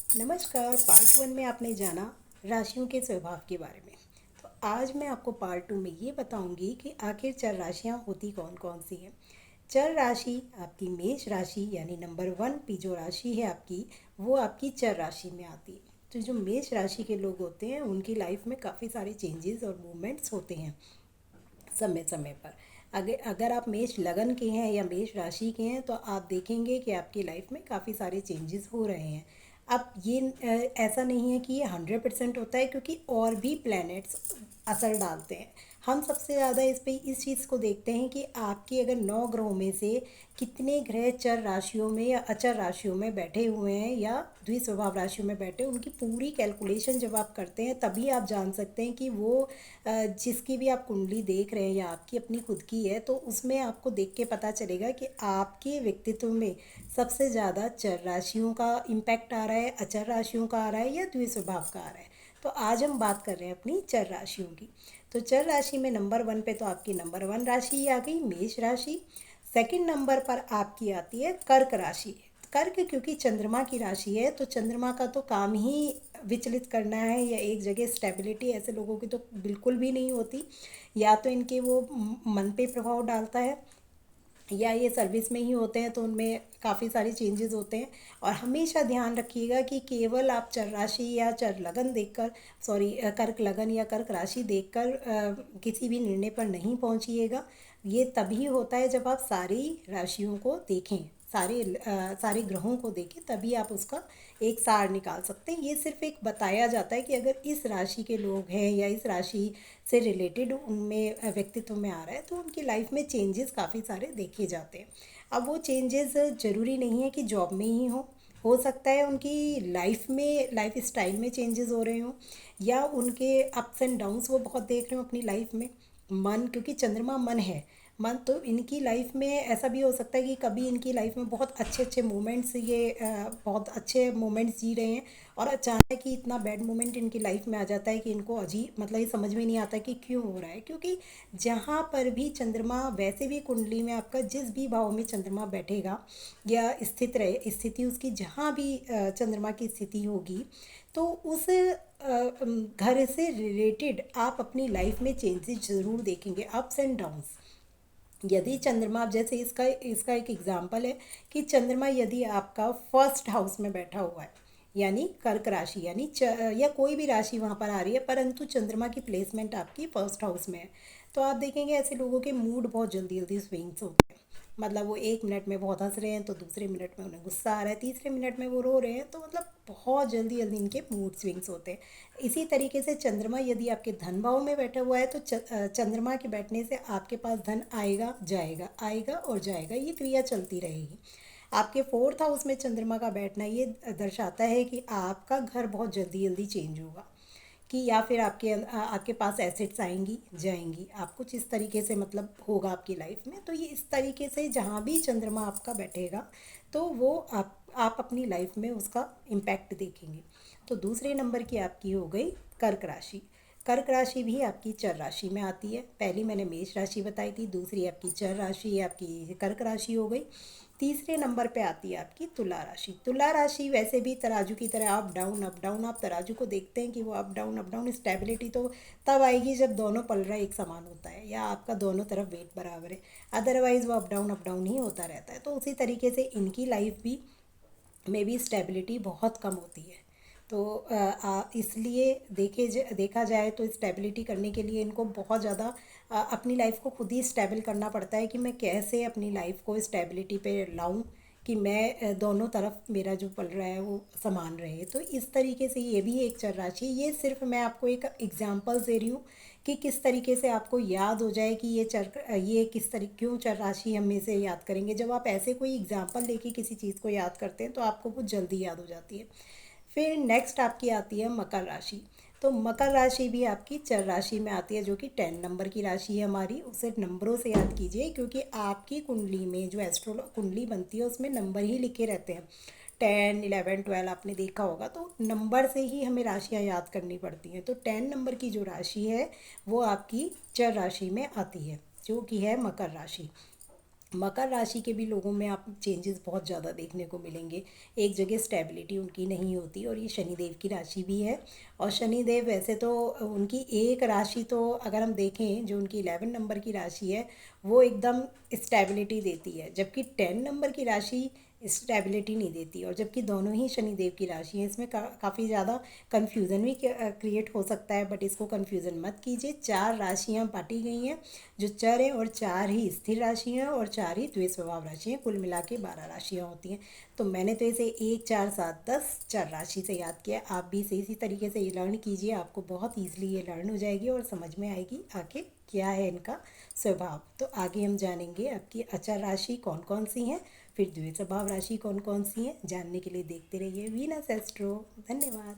नमस्कार। Part one में आपने जाना राशियों के स्वभाव के बारे में। तो आज मैं आपको पार्ट टू में ये बताऊंगी कि आखिर चर राशियाँ होती कौन कौन सी हैं। चर राशि आपकी मेष राशि यानी नंबर वन की जो राशि है आपकी, वो आपकी चर राशि में आती है। तो जो मेष राशि के लोग होते हैं उनकी लाइफ में काफ़ी सारे चेंजेस और मूवमेंट्स होते हैं समय समय पर। अगर अगर आप मेष लगन के हैं या मेष राशि के हैं तो आप देखेंगे कि आपकी लाइफ में काफ़ी सारे चेंजेस हो रहे हैं। अब ये ऐसा नहीं है कि ये 100% होता है, क्योंकि और भी प्लैनेट्स असर डालते हैं। हम सबसे ज़्यादा इस चीज़ को देखते हैं कि आपके अगर 9 ग्रहों में से कितने ग्रह चर राशियों में या अचर राशियों में बैठे हुए हैं या द्विस्वभाव राशियों में बैठे, उनकी पूरी कैलकुलेशन जब आप करते हैं तभी आप जान सकते हैं कि वो जिसकी भी आप कुंडली देख रहे हैं या आपकी अपनी खुद की है, तो उसमें आपको देख के पता चलेगा कि आपके व्यक्तित्व में सबसे ज़्यादा चर राशियों का इम्पैक्ट आ रहा है, अचर राशियों का आ रहा है या द्विस्वभाव का आ रहा है। तो आज हम बात कर रहे हैं अपनी चर राशियों की। तो चर राशि में नंबर वन पे तो आपकी नंबर वन राशि ही आ गई, मेष राशि। सेकंड नंबर पर आपकी आती है कर्क राशि। कर्क क्योंकि चंद्रमा की राशि है, तो चंद्रमा का तो काम ही विचलित करना है या एक जगह स्टेबिलिटी ऐसे लोगों की तो बिल्कुल भी नहीं होती। या तो इनके वो मन पे प्रभाव डालता है या ये सर्विस में ही होते हैं तो उनमें काफ़ी सारे चेंजेस होते हैं। और हमेशा ध्यान रखिएगा कि केवल आप चर राशि या चर लगन देखकर, सॉरी, कर्क लगन या कर्क राशि देखकर किसी भी निर्णय पर नहीं पहुंचिएगा। ये तभी होता है जब आप सारी राशियों को देखें, सारे ग्रहों को देखें, तभी आप उसका एक सार निकाल सकते हैं। ये सिर्फ एक बताया जाता है कि अगर इस राशि के लोग हैं या इस राशि से रिलेटेड उनमें व्यक्तित्व में आ रहा है तो उनकी लाइफ में चेंजेस काफ़ी सारे देखे जाते हैं। अब वो चेंजेस ज़रूरी नहीं है कि जॉब में ही हो सकता है उनकी लाइफ में, लाइफ स्टाइल में चेंजेस हो रहे हों, या उनके अप्स एंड डाउन्स वो बहुत देख रहे हो अपनी लाइफ में। मन, क्योंकि चंद्रमा मन है, मन तो इनकी लाइफ में ऐसा भी हो सकता है कि कभी इनकी लाइफ में बहुत अच्छे अच्छे मोमेंट्स, ये बहुत अच्छे मोमेंट्स जी रहे हैं और अचानक ही इतना बैड मोमेंट इनकी लाइफ में आ जाता है कि इनको अजीब, मतलब ये समझ में नहीं आता कि क्यों हो रहा है। क्योंकि जहाँ पर भी चंद्रमा, वैसे भी कुंडली में आपका जिस भी भाव में चंद्रमा बैठेगा या स्थित रहे, स्थिति उसकी जहाँ भी चंद्रमा की स्थिति होगी, तो उस घर से रिलेटेड आप अपनी लाइफ में चेंजेस ज़रूर देखेंगे, अप्स एंड डाउन्स। यदि चंद्रमा, जैसे इसका इसका एक एग्जाम्पल है कि चंद्रमा यदि आपका फर्स्ट हाउस में बैठा हुआ है, यानी कर्क राशि, यानी या कोई भी राशि वहाँ पर आ रही है परंतु चंद्रमा की प्लेसमेंट आपकी फर्स्ट हाउस में है, तो आप देखेंगे ऐसे लोगों के मूड बहुत जल्दी जल्दी स्विंग्स होते हैं। मतलब वो 1 मिनट में बहुत हंस रहे हैं तो दूसरे मिनट में उन्हें गुस्सा आ रहा है, तीसरे मिनट में वो रो रहे हैं, तो मतलब बहुत जल्दी जल्दी इनके मूड स्विंग्स होते हैं। इसी तरीके से चंद्रमा यदि आपके धन भाव में बैठा हुआ है तो चंद्रमा के बैठने से आपके पास धन आएगा जाएगा, आएगा और जाएगा, ये क्रिया चलती रहेगी। आपके फोर्थ हाउस में चंद्रमा का बैठना ये दर्शाता है कि आपका घर बहुत जल्दी जल्दी चेंज होगा, कि या फिर आपके पास एसेट्स आएंगी जाएंगी, आप कुछ इस तरीके से मतलब होगा आपकी लाइफ में। तो ये इस तरीके से जहाँ भी चंद्रमा आपका बैठेगा तो वो आप अपनी लाइफ में उसका इम्पैक्ट देखेंगे। तो दूसरे नंबर की आपकी हो गई कर्क राशि। कर्क राशि भी आपकी चर राशि में आती है। पहली मैंने मेष राशि बताई थी, दूसरी आपकी चर राशि आपकी कर्क राशि हो गई। तीसरे नंबर पे आती है आपकी तुला राशि। तुला राशि वैसे भी तराजू की तरह अप डाउन अप डाउन, आप तराजू को देखते हैं कि वो अप डाउन, स्टेबिलिटी तो तब आएगी जब दोनों पलड़ा एक समान होता है या आपका दोनों तरफ वेट बराबर है, अदरवाइज़ वो अप डाउन ही होता रहता है। तो उसी तरीके से इनकी लाइफ भी में भी स्टेबिलिटी बहुत कम होती है। तो इसलिए देखा जाए तो स्टेबिलिटी करने के लिए इनको बहुत ज़्यादा अपनी लाइफ को खुद ही स्टेबल करना पड़ता है कि मैं कैसे अपनी लाइफ को स्टेबिलिटी पे लाऊं, कि मैं दोनों तरफ मेरा जो पल रहा है वो समान रहे। तो इस तरीके से ये भी एक चर राशि है। ये सिर्फ मैं आपको एक एग्जांपल दे रही हूँ कि किस तरीके से आपको याद हो जाए कि ये किस तरीके, क्यों चर राशि हम में से याद करेंगे। जब आप ऐसे कोई एग्जांपल लेके किसी चीज़ को याद करते हैं तो आपको वो जल्दी याद हो जाती है। फिर नेक्स्ट आपकी आती है मकर राशि। तो मकर राशि भी आपकी चर राशि में आती है, जो कि 10 नंबर की राशि है हमारी। उसे नंबरों से याद कीजिए, क्योंकि आपकी कुंडली में जो एस्ट्रो कुंडली बनती है उसमें नंबर ही लिखे रहते हैं। 10, 11, 12 आपने देखा होगा, तो नंबर से ही हमें राशियाँ याद करनी पड़ती हैं। तो 10 नंबर की जो राशि है वो आपकी चर राशि में आती है, जो कि है मकर राशि। मकर राशि के भी लोगों में आप चेंजेस बहुत ज़्यादा देखने को मिलेंगे। एक जगह स्टेबिलिटी उनकी नहीं होती, और ये शनिदेव की राशि भी है। और शनिदेव वैसे तो उनकी एक राशि तो अगर हम देखें, जो उनकी 11 नंबर की राशि है वो एकदम स्टेबिलिटी देती है, जबकि 10 नंबर की राशि स्टेबिलिटी नहीं देती। और जबकि दोनों ही शनिदेव की राशि हैं, इसमें काफ़ी ज़्यादा कन्फ्यूज़न भी क्रिएट हो सकता है, बट इसको कन्फ्यूज़न मत कीजिए। 4 राशियाँ बांटी गई हैं जो चर हैं, और 4 ही स्थिर राशि हैं और 4 ही द्वैत स्वभाव राशि हैं। कुल मिला के 12 राशियाँ होती हैं। तो मैंने तो इसे 1 4 7 10 4 राशि से याद किया। आप भी इसी तरीके से ये लर्न कीजिए, आपको बहुत ईजिली ये लर्न हो जाएगी और समझ में आएगी आखिर क्या है इनका स्वभाव। तो आगे हम जानेंगे आपकी अचर राशि कौन कौन सी हैं, फिर द्वितीय स्वभाव राशि कौन कौन सी हैं। जानने के लिए देखते रहिए वीनस एस्ट्रो। धन्यवाद।